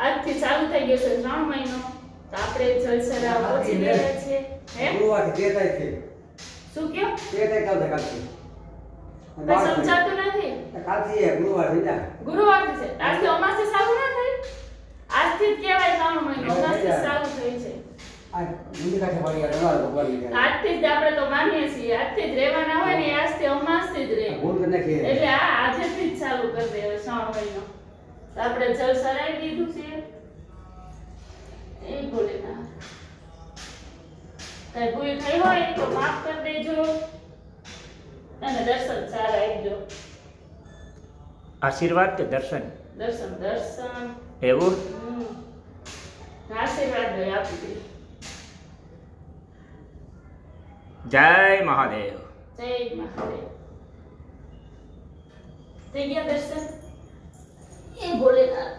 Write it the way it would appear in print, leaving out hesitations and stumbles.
આજથી ચાલુ થઈ ગયો છે શ્રાવણ મહિનો, તો આપણે જલસરા પહોંચી ગયા છે. હે ગુરુવારથી 13 તારીખે. શું કયો? 13 તારીખે કાલથી. કઈ સમજાતું નથી. કાલથી એ ગુરુવારથી ના. ગુરુવારથી છે. આજથી અમાસી ચાલુ ના થઈ? આજથી જ કહેવાય શ્રાવણ મહિનો, અમાસી ચાલુ થઈ છે. આ મુંડી કાઠે પડી ગયા તમારા ભગવાનની. આજથી જ આપણે તો માનીએ છીએ, આજથી જ રહેવાના હોય ને, આજથી અમાસથી જ રહે. ભૂલ કરી નાખી. એટલે આ આજથી જ ચાલુ કરી દે હવે શ્રાવણ મહિનો. તો આપણે જલ સરાઈ દીધું છે. એ ભોલેનાથ, કઈ ભૂલ થઈ હોય તો માફ કરી દેજો અને દર્શન સારા આપજો. આશીર્વાદ કે દર્શન? દર્શન દર્શન. એવું? આશીર્વાદ આપી દે. જય મહાદેવ. જય મહાદેવ. થઈ ગયા દર્શન? એ ભોલેનાથ.